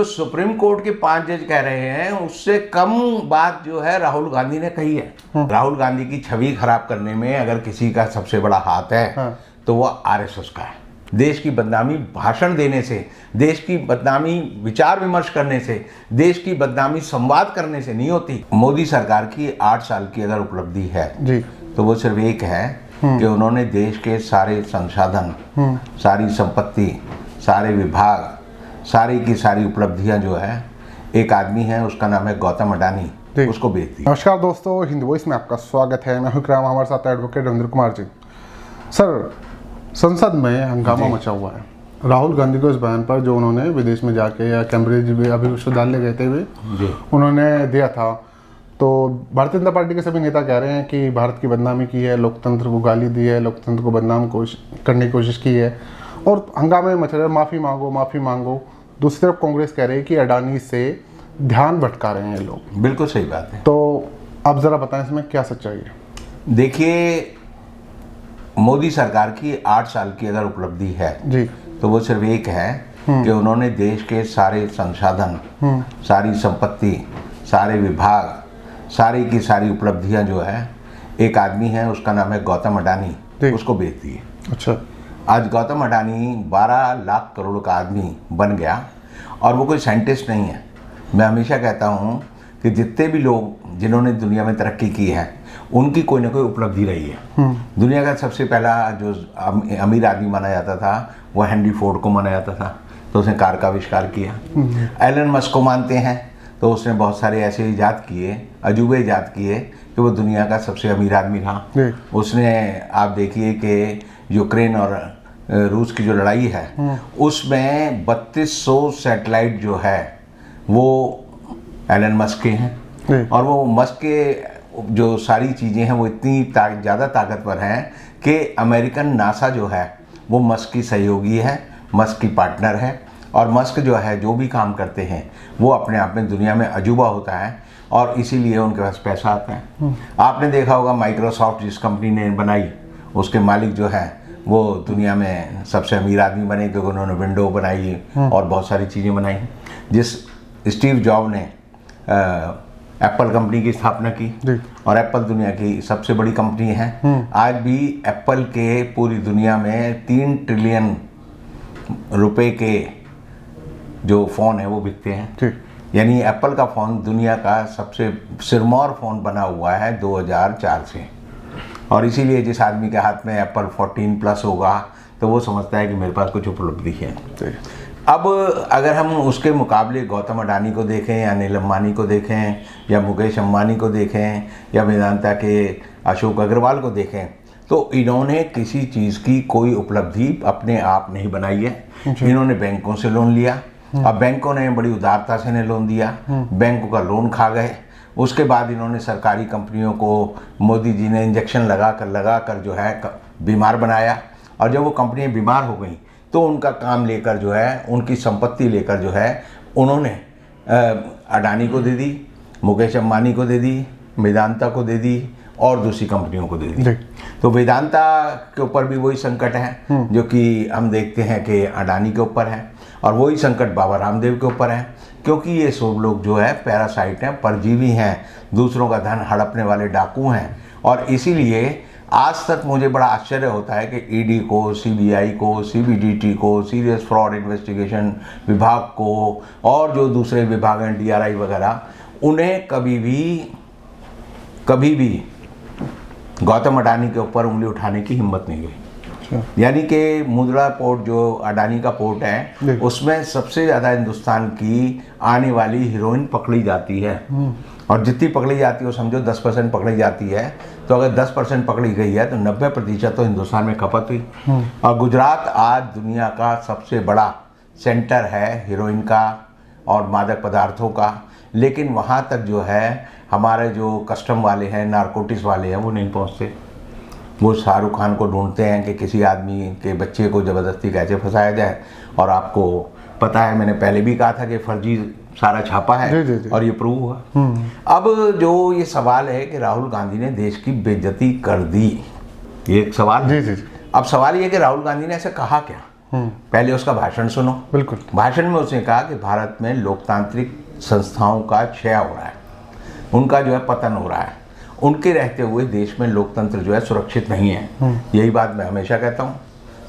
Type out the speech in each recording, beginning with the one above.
तो supreme court के 5 जज कह रहे हैं उससे कम बात जो है राहुल गांधी ने कही है। राहुल गांधी की छवि खराब करने में अगर किसी का सबसे बड़ा हाथ है तो वो आरएसएस का है। देश की बदनामी भाषण देने से, देश की बदनामी विचार विमर्श करने से, देश की बदनामी संवाद करने से नहीं होती। मोदी सरकार की 8 साल की अगर उपलब्धि है जी, तो वो सिर्फ एक है कि उन्होंने देश के सारे संसाधन, सारी संपत्ति, सारे विभाग, सारी की सारी उपलब्धियां जो है, एक आदमी है उसका नाम है गौतम अडानी, उसको बेच दी। नमस्कार दोस्तों, हिंद वॉइस में आपका स्वागत है। मैं हूं इकराम, हमारे साथ एडवोकेट रविंद्र कुमार जी। सर, संसद में हंगामा मचा हुआ है राहुल गांधी को इस बयान पर जो उन्होंने विदेश में जाके या कैम्ब्रिज अभी विश्वविद्यालय गए थे उन्होंने दिया था। तो भारतीय जनता पार्टी के सभी नेता कह रहे हैं कि भारत की बदनामी की है, लोकतंत्र को गाली दी है, लोकतंत्र को बदनाम करने की कोशिश की है और हंगामे मच रहे, माफ़ी मांगो माफ़ी मांगो। दूसरी तरफ कांग्रेस कह रही है कि अडानी से ध्यान भटका रहे हैं लोग। बिल्कुल सही बात है। तो आप ज़रा बताएं इसमें क्या सच्चाई है? देखिए, मोदी सरकार की 8 साल की अगर उपलब्धि है जी, तो वो सिर्फ एक है कि उन्होंने देश के सारे संसाधन, सारी संपत्ति, सारे विभाग, सारी की सारी उपलब्धियां जो है, एक आदमी है उसका नाम है गौतम अडानी, उसको बेच दिए। अच्छा। आज गौतम अडानी 12 लाख करोड़ का आदमी बन गया और वो कोई साइंटिस्ट नहीं है। मैं हमेशा कहता हूँ कि जितने भी लोग जिन्होंने दुनिया में तरक्की की है उनकी कोई ना कोई उपलब्धि रही है। दुनिया का सबसे पहला जो अमीर आदमी माना जाता था वो हेनरी फोर्ड को माना जाता था, तो उसने कार का आविष्कार किया। एलन मस्क को मानते हैं तो उसने बहुत सारे ऐसे इजाद किए, अजूबे इजाद किए कि वो दुनिया का सबसे अमीर आदमी था। उसने, आप देखिए कि यूक्रेन और रूस की जो लड़ाई है उसमें 3200 सैटेलाइट जो है वो एलन मस्क के हैं और वो मस्क के जो सारी चीज़ें हैं वो इतनी ज़्यादा ताकतवर हैं कि अमेरिकन नासा जो है वो मस्क की सहयोगी है, मस्क की पार्टनर है और मस्क जो है जो भी काम करते हैं वो अपने आप में दुनिया में अजूबा होता है और इसीलिए उनके पास पैसा आता है। आपने देखा होगा माइक्रोसॉफ्ट जिस कंपनी ने बनाई उसके मालिक जो है वो दुनिया में सबसे अमीर आदमी बने क्योंकि उन्होंने विंडो बनाई और बहुत सारी चीज़ें बनाई। जिस स्टीव जॉब ने एप्पल कंपनी की स्थापना की और एप्पल दुनिया की सबसे बड़ी कंपनी है। आज भी एप्पल के पूरी दुनिया में 3 ट्रिलियन रुपए के जो फ़ोन है वो बिकते हैं। यानी एप्पल का फ़ोन दुनिया का सबसे सिरमौर फ़ोन बना हुआ है 2004 से और इसीलिए जिस आदमी के हाथ में एप्पल 14 प्लस होगा तो वो समझता है कि मेरे पास कुछ उपलब्धि है। अब अगर हम उसके मुकाबले गौतम अडानी को देखें या अनिल अंबानी को देखें या मुकेश अंबानी को देखें या वेदांता के अशोक अग्रवाल को देखें तो इन्होंने किसी चीज़ की कोई उपलब्धि अपने आप नहीं बनाई है। इन्होंने बैंकों से लोन लिया, अब बैंकों ने बड़ी उदारता से इन्हें लोन दिया, बैंकों का लोन खा गए। उसके बाद इन्होंने सरकारी कंपनियों को मोदी जी ने इंजेक्शन लगा कर जो है बीमार बनाया और जब वो कंपनियां बीमार हो गई तो उनका काम लेकर जो है, उनकी संपत्ति लेकर जो है उन्होंने अडानी को दे दी, मुकेश अंबानी को दे दी, वेदांता को दे दी और दूसरी कंपनियों को दे दी। तो वेदांता के ऊपर भी वही संकट है जो कि हम देखते हैं कि अडानी के ऊपर है और वही संकट बाबा रामदेव के ऊपर है क्योंकि ये सब लोग जो है पैरासाइट हैं, परजीवी हैं, दूसरों का धन हड़पने वाले डाकू हैं और इसीलिए आज तक मुझे बड़ा आश्चर्य होता है कि ईडी को, सीबीआई को, सीबीडीटी को, सीरियस फ्रॉड इन्वेस्टिगेशन विभाग को और जो दूसरे विभाग हैं डीआरआई वगैरह, उन्हें कभी भी गौतम अडानी के ऊपर उंगली उठाने की हिम्मत नहीं हुई। यानी कि मुद्रा पोर्ट जो अडानी का पोर्ट है उसमें सबसे ज़्यादा हिंदुस्तान की आने वाली हीरोइन पकड़ी जाती है और जितनी पकड़ी जाती है वो समझो 10% पकड़ी जाती है। तो अगर 10% पकड़ी गई है तो 90% तो हिंदुस्तान में खपत हुई और गुजरात आज दुनिया का सबसे बड़ा सेंटर है हीरोइन का और मादक पदार्थों का, लेकिन वहाँ तक जो है हमारे जो कस्टम वाले हैं, नारकोटिक्स वाले हैं, वो नहीं पहुँचते। वो शाहरुख खान को ढूंढते हैं कि किसी आदमी के बच्चे को ज़बरदस्ती कैसे फंसाया जाए और आपको पता है, मैंने पहले भी कहा था कि फर्जी सारा छापा है जी। और ये प्रूव हुआ। अब जो ये सवाल है कि राहुल गांधी ने देश की बेइज्जती कर दी, ये एक सवाल जी। अब सवाल ये कि राहुल गांधी ने ऐसे कहा क्या? पहले उसका भाषण सुनो। बिल्कुल। भाषण में उसने कहा कि भारत में लोकतांत्रिक संस्थाओं का क्षय हो रहा है, उनका जो है पतन हो रहा है, उनके रहते हुए देश में लोकतंत्र जो है सुरक्षित नहीं है। यही बात मैं हमेशा कहता हूँ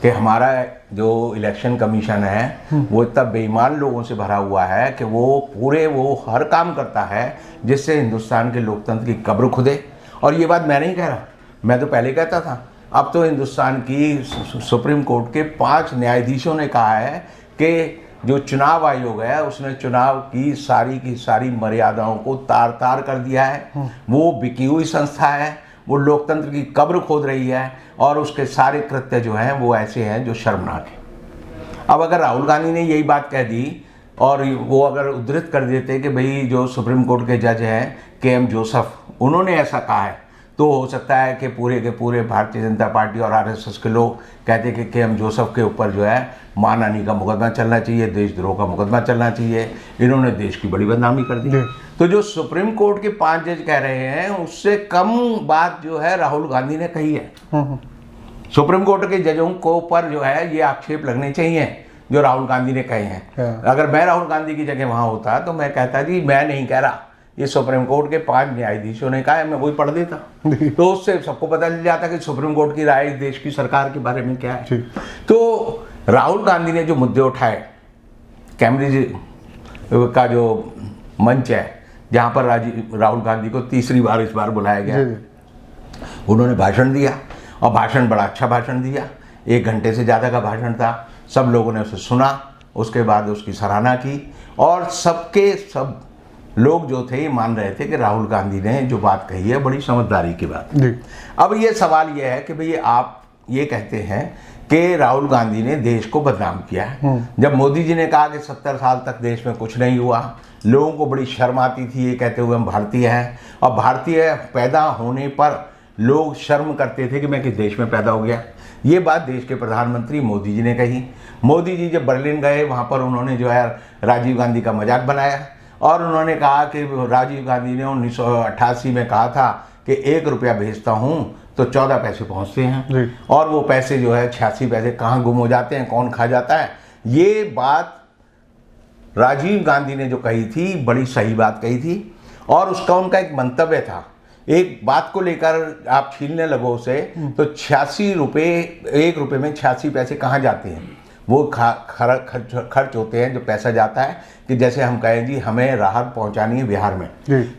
कि हमारा जो इलेक्शन कमीशन है वो इतना बेईमान लोगों से भरा हुआ है कि वो हर काम करता है जिससे हिंदुस्तान के लोकतंत्र की कब्र खुदे। और ये बात मैं नहीं कह रहा, मैं तो पहले कहता था। अब तो हिंदुस्तान की सुप्रीम कोर्ट के 5 न्यायाधीशों ने कहा है कि जो चुनाव आयोग है उसने चुनाव की सारी मर्यादाओं को तार तार कर दिया है। वो बिकी हुई संस्था है, वो लोकतंत्र की कब्र खोद रही है और उसके सारे कृत्य जो हैं वो ऐसे हैं जो शर्मनाक है। अब अगर राहुल गांधी ने यही बात कह दी और वो अगर उद्धृत कर देते कि भाई जो सुप्रीम कोर्ट के जज हैं के.एम. जोसेफ, उन्होंने ऐसा कहा है, तो हो सकता है कि पूरे के पूरे भारतीय जनता पार्टी और आरएसएस के लोग कहते कि के.एम. जोसेफ के ऊपर जो है मानहानि का मुकदमा चलना चाहिए, देशद्रोह का मुकदमा चलना चाहिए, इन्होंने देश की बड़ी बदनामी कर दी। तो जो सुप्रीम कोर्ट के 5 जज कह रहे हैं उससे कम बात जो है राहुल गांधी ने कही है। सुप्रीम कोर्ट के जजों को ऊपर जो है ये आक्षेप लगने चाहिए जो राहुल गांधी ने कहे हैं। अगर मैं राहुल गांधी की जगह वहां होता तो मैं कहता जी मैं नहीं कह रहा, ये सुप्रीम कोर्ट के 5 न्यायाधीशों ने कहा है, मैं वही पढ़ देता तो उससे सबको पता चल जाता कि सुप्रीम कोर्ट की राय देश की सरकार के बारे में क्या है। तो राहुल गांधी ने जो मुद्दे उठाए, कैम्ब्रिज का जो मंच है जहां पर राहुल गांधी को तीसरी बार इस बार बुलाया गया, उन्होंने भाषण दिया और भाषण बड़ा अच्छा भाषण दिया, 1 घंटे से ज़्यादा का भाषण था। सब लोगों ने उसे सुना, उसके बाद उसकी सराहना की और सब लोग जो थे ये मान रहे थे कि राहुल गांधी ने जो बात कही है बड़ी समझदारी की बात। अब ये सवाल ये है कि भाई आप ये कहते हैं कि राहुल गांधी ने देश को बदनाम किया है। जब मोदी जी ने कहा कि 70 साल तक देश में कुछ नहीं हुआ, लोगों को बड़ी शर्म आती थी ये कहते हुए हम भारतीय हैं, और भारतीय पैदा होने पर लोग शर्म करते थे कि मैं किस देश में पैदा हो गया। ये बात देश के प्रधानमंत्री मोदी जी ने कही। मोदी जी जब बर्लिन गए वहाँ पर उन्होंने जो है राजीव गांधी का मजाक बनाया और उन्होंने कहा कि राजीव गांधी ने 1988 में कहा था कि 1 रुपया भेजता हूँ तो 14 पैसे पहुँचते हैं, और वो पैसे जो है 86 पैसे कहाँ गुम हो जाते हैं, कौन खा जाता है। ये बात राजीव गांधी ने जो कही थी बड़ी सही बात कही थी, और उसका उनका एक मंतव्य था। एक बात को लेकर आप छीनने लगो उसे तो 86 रुपये, 1 रुपये में 86 पैसे कहाँ जाते हैं, वो खर्च होते हैं। जो पैसा जाता है कि जैसे हम कहें जी हमें राहत पहुंचानी है बिहार में,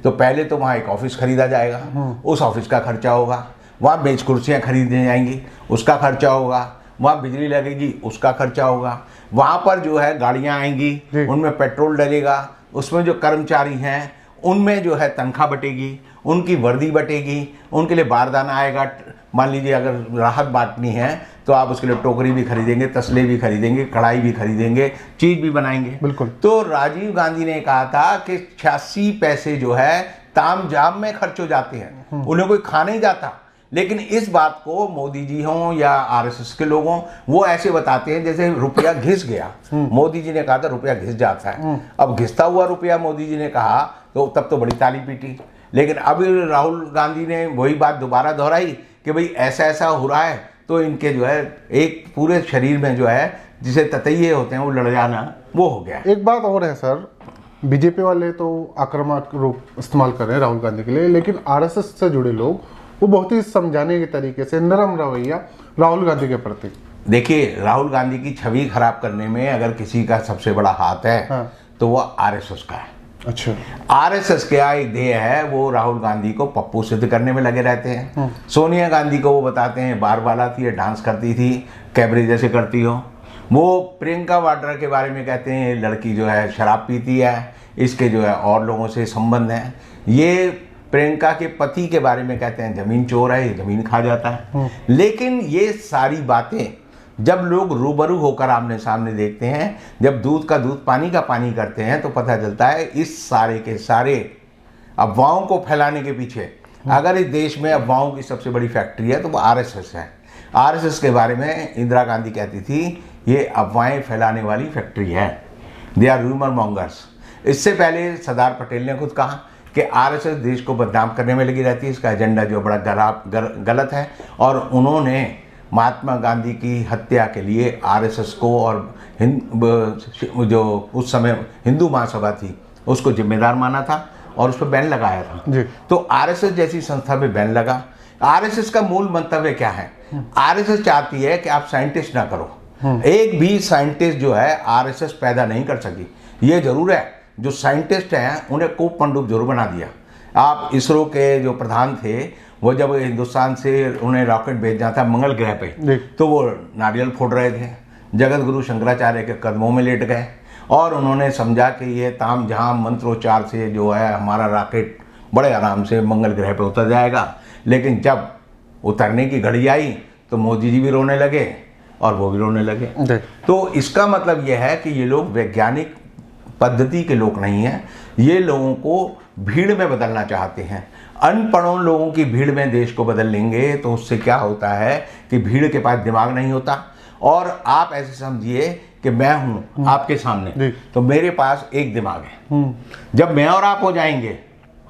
तो पहले तो वहाँ एक ऑफिस खरीदा जाएगा, उस ऑफिस का खर्चा होगा, वहाँ मेज कुर्सियाँ खरीदी जाएंगी, उसका खर्चा होगा, वहाँ बिजली लगेगी, उसका खर्चा होगा, वहाँ पर जो है गाड़ियाँ आएंगी, उनमें पेट्रोल डलेगा, उसमें जो कर्मचारी हैं उनमें जो है तनख्वाह बटेगी, उनकी वर्दी बटेगी, उनके लिए बारदाना आएगा। मान लीजिए अगर राहत बांटनी है तो आप उसके लिए टोकरी भी खरीदेंगे, तसले भी खरीदेंगे, कढ़ाई भी खरीदेंगे, चीज़ भी बनाएंगे। बिल्कुल। तो राजीव गांधी ने कहा था कि 86 पैसे जो है ताम झाम में खर्च हो जाते हैं, उन्हें कोई खा नहीं जाता। लेकिन इस बात को मोदी जी हों या आरएसएस के लोग हों वो ऐसे बताते हैं जैसे रुपया घिस गया। मोदी जी ने कहा था रुपया घिस जाता है, अब घिसता हुआ रुपया मोदी जी ने कहा तो तब तो बड़ी ताली पीटी। लेकिन अब राहुल गांधी ने वही बात दोबारा दोहराई कि भाई ऐसा ऐसा हो रहा है, तो इनके जो है एक पूरे शरीर में जो है जिसे ततैये होते हैं वो लड़ जाना वो हो गया। एक बात और है सर, बीजेपी वाले तो आक्रामक रूप इस्तेमाल कर रहे हैं राहुल गांधी के लिए, लेकिन आरएसएस से जुड़े लोग वो बहुत ही समझाने के तरीके से नरम रवैया राहुल गांधी के प्रति। देखिए राहुल गांधी की छवि खराब करने में अगर किसी का सबसे बड़ा हाथ है तो वो आरएसएस का है। अच्छा। आरएसएस का एक ध्येय है, वो राहुल गांधी को पप्पू सिद्ध करने में लगे रहते हैं। सोनिया गांधी को वो बताते हैं बार वाला थी, डांस करती थी, कैबरे जैसे करती हो। वो प्रियंका वाड्रा के बारे में कहते हैं लड़की जो है शराब पीती है, इसके जो है और लोगों से संबंध है। ये प्रियंका के पति के बारे में कहते हैं जमीन चोर है, ये जमीन खा जाता है। लेकिन ये सारी बातें जब लोग रूबरू होकर आमने सामने देखते हैं, जब दूध का दूध पानी का पानी करते हैं, तो पता चलता है इस सारे के सारे अफवाहों को फैलाने के पीछे अगर इस देश में अफवाहों की सबसे बड़ी फैक्ट्री है तो वो आरएसएस है। आरएसएस के बारे में इंदिरा गांधी कहती थी ये अफवाहें फैलाने वाली फैक्ट्री है, दे आर रूमर मॉन्गर्स। इससे पहले सरदार पटेल ने खुद कहा कि आरएसएस देश को बदनाम करने में लगी रहती है, इसका एजेंडा जो बड़ा गलत है, और उन्होंने महात्मा गांधी की हत्या के लिए आरएसएस को और जो उस समय हिंदू महासभा थी उसको जिम्मेदार माना था और उस पर बैन लगाया था जी। तो आरएसएस जैसी संस्था पे बैन लगा। आरएसएस का मूल मंतव्य क्या है? आरएसएस चाहती है कि आप साइंटिस्ट ना करो। एक भी साइंटिस्ट जो है आरएसएस पैदा नहीं कर सकी। ये जरूर है जो साइंटिस्ट हैं उन्हें कोप पंडुप जरूर बना दिया। आप इसरो के जो प्रधान थे वो जब हिंदुस्तान से उन्हें रॉकेट भेजना था मंगल ग्रह पे तो वो नारियल फोड़ रहे थे, जगत गुरु शंकराचार्य के कदमों में लेट गए और उन्होंने समझा कि ये ताम झाम मंत्रोच्चार से जो है हमारा रॉकेट बड़े आराम से मंगल ग्रह पे उतर जाएगा। लेकिन जब उतरने की घड़ी आई तो मोदी जी भी रोने लगे और वो भी रोने लगे। तो इसका मतलब यह है कि ये लोग वैज्ञानिक पद्धति के लोग नहीं हैं, ये लोगों को भीड़ में बदलना चाहते हैं। अनपढ़ों लोगों की भीड़ में देश को बदल लेंगे तो उससे क्या होता है कि भीड़ के पास दिमाग नहीं होता। और आप ऐसे समझिए कि मैं हूं आपके सामने तो मेरे पास एक दिमाग है। जब मैं और आप हो जाएंगे,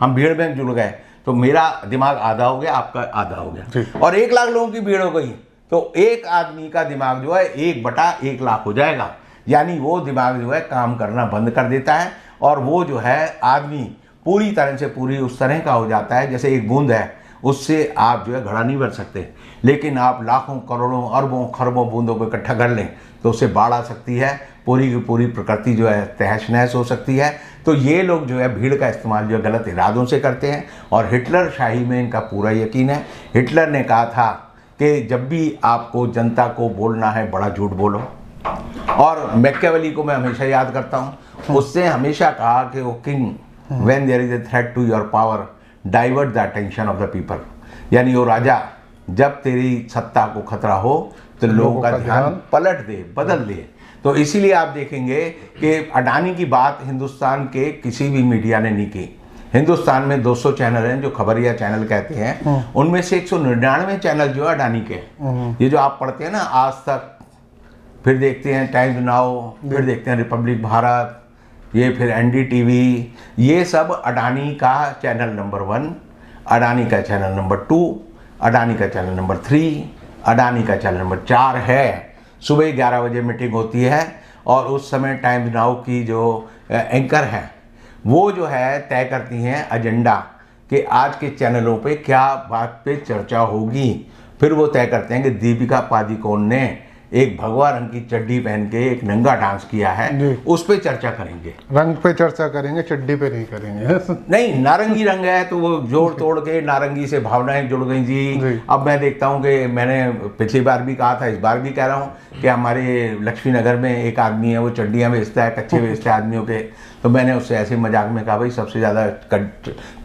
हम भीड़ में जुड़ गए तो मेरा दिमाग आधा हो गया, आपका आधा हो गया और 1 लाख लोगों की भीड़ हो गई तो एक आदमी का दिमाग जो है 1/1 लाख हो जाएगा। यानी वो दिमाग जो है काम करना बंद कर देता है और वो जो है आदमी पूरी तरह से पूरी उस तरह का हो जाता है जैसे एक बूंद है, उससे आप जो है घड़ा नहीं भर सकते। लेकिन आप लाखों करोड़ों अरबों खरबों बूंदों को इकट्ठा कर लें तो उससे बाढ़ आ सकती है, पूरी की पूरी प्रकृति जो है तहस नहस हो सकती है। तो ये लोग जो है भीड़ का इस्तेमाल जो है गलत इरादों से करते हैं और हिटलर शाही में इनका पूरा यकीन है। हिटलर ने कहा था कि जब भी आपको जनता को बोलना है बड़ा झूठ बोलो। और मैकियावेली को मैं हमेशा याद करता हूँ, उसने हमेशा कहा कि वो king when there is a threat to your power divert the attention of the people. यानी वो राजा जब तेरी सत्ता को खतरा हो तो लोगों का ध्यान पलट दे, बदल दे। तो इसीलिए आप देखेंगे कि अडानी की बात हिंदुस्तान के किसी भी मीडिया ने नहीं की। हिंदुस्तान में 200 चैनल हैं जो खबरिया चैनल कहते हैं, उनमें से 199 चैनल जो है अडानी के हैं। ये जो आप पढ़ते हैं ना, आज तक, फिर देखते हैं टाइम्स नाउ, फिर देखते हैं रिपब्लिक भारत, ये फिर एनडीटीवी, ये सब अडानी का चैनल नंबर 1, अडानी का चैनल नंबर 2, अडानी का चैनल नंबर 3, अडानी का चैनल नंबर 4 है। सुबह 11 बजे मीटिंग होती है और उस समय टाइम्स नाउ की जो एंकर हैं वो जो है तय करती हैं एजेंडा कि आज के चैनलों पे क्या बात पे चर्चा होगी। फिर वो तय करते हैं कि दीपिका पादुकोण ने एक भगवा रंग की चड्डी पहन के एक नंगा डांस किया है, उस पे चर्चा करेंगे। रंग पे चर्चा करेंगे, चड्डी पे नहीं करेंगे। नहीं, नारंगी रंग है तो वो जोड़ तोड़ के नारंगी से भावनाएं जुड़ गई जी। अब मैं देखता हूँ कि मैंने पिछली बार भी कहा था, इस बार भी कह रहा हूँ कि हमारे लक्ष्मी नगर में एक आदमी है, वो चड्डियाँ बेचता है, कच्छे बेचता है आदमियों के। तो मैंने उससे ऐसे मजाक में कहा, भाई सबसे ज़्यादा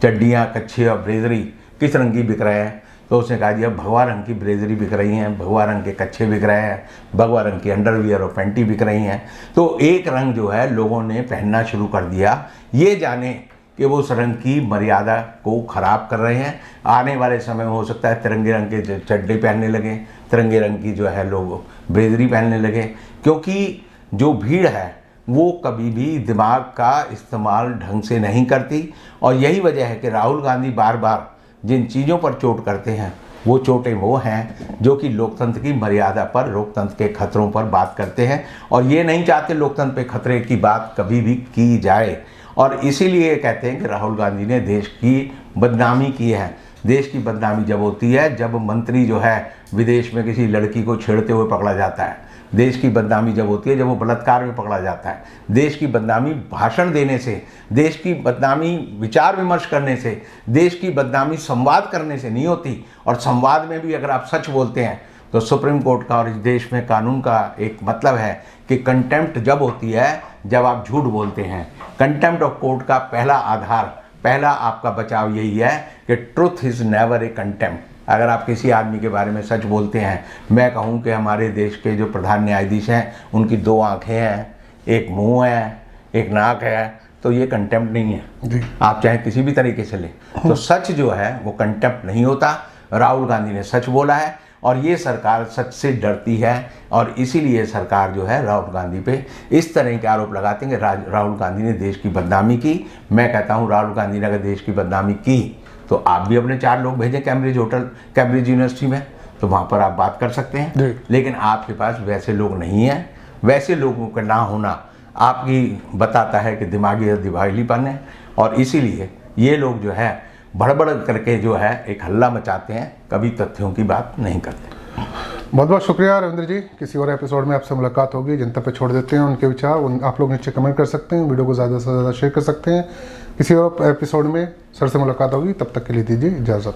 चड्डियाँ, कच्छे और ब्लेजरी किस रंग की बिक रहे हैं? तो उसने कहा जी अब भगवा रंग की ब्लेजरी बिक रही हैं, भगवा रंग के कच्छे बिक रहे हैं, भगवा रंग की अंडरवियर और पैंटी बिक रही हैं। तो एक रंग जो है लोगों ने पहनना शुरू कर दिया, ये जाने कि वो उस रंग की मर्यादा को ख़राब कर रहे हैं। आने वाले समय में हो सकता है तिरंगे रंग के चड्डे पहनने लगे, तिरंगे रंग की जो है लोग ब्लेजरी पहनने लगे, क्योंकि जो भीड़ है वो कभी भी दिमाग का इस्तेमाल ढंग से नहीं करती। और यही वजह है कि राहुल गांधी बार बार जिन चीज़ों पर चोट करते हैं वो चोटें वो हैं जो कि लोकतंत्र की मर्यादा पर, लोकतंत्र के खतरों पर बात करते हैं और ये नहीं चाहते लोकतंत्र पे खतरे की बात कभी भी की जाए। और इसीलिए कहते हैं कि राहुल गांधी ने देश की बदनामी की है। देश की बदनामी जब होती है जब मंत्री जो है विदेश में किसी लड़की को छेड़ते हुए पकड़ा जाता है। देश की बदनामी जब होती है जब वो बलात्कार में पकड़ा जाता है। देश की बदनामी भाषण देने से, देश की बदनामी विचार विमर्श करने से, देश की बदनामी संवाद करने से नहीं होती। और संवाद में भी अगर आप सच बोलते हैं तो सुप्रीम कोर्ट का और इस देश में कानून का एक मतलब है कि कंटेम्प्ट जब होती है जब आप झूठ बोलते हैं। कंटेम्प्ट ऑफ कोर्ट का पहला आधार, पहला आपका बचाव यही है कि truth is never a contempt. अगर आप किसी आदमी के बारे में सच बोलते हैं, मैं कहूँ कि हमारे देश के जो प्रधान न्यायाधीश हैं उनकी 2 आँखें हैं, एक मुंह है, एक नाक है, तो ये कंटेम्प्ट नहीं है। आप चाहे किसी भी तरीके से लें तो सच जो है वो कंटेम्प्ट नहीं होता। राहुल गांधी ने सच बोला है और ये सरकार सच से डरती है और इसीलिए सरकार जो है राहुल गांधी पे इस तरह के आरोप लगाते हैं कि राहुल गांधी ने देश की बदनामी की। मैं कहता हूँ राहुल गांधी ने अगर देश की बदनामी की तो आप भी अपने 4 लोग भेजें कैम्ब्रिज यूनिवर्सिटी में, तो वहाँ पर आप बात कर सकते जी। हैं, लेकिन आपके पास वैसे लोग नहीं हैं। वैसे लोगों का ना होना आपकी बताता है कि दिमागी दिवालीपन है, और इसीलिए ये लोग जो है भड़बड़ करके जो है एक हल्ला मचाते हैं, कभी तथ्यों की बात नहीं करते। बहुत बहुत शुक्रिया रविंद्र जी। किसी और एपिसोड में आपसे मुलाकात होगी। जनता पे छोड़ देते हैं उनके विचार, आप लोग नीचे कमेंट कर सकते हैं, वीडियो को ज़्यादा से ज़्यादा शेयर कर सकते हैं। किसी और एपिसोड में सर से मुलाकात होगी, तब तक के लिए दीजिए इजाज़त।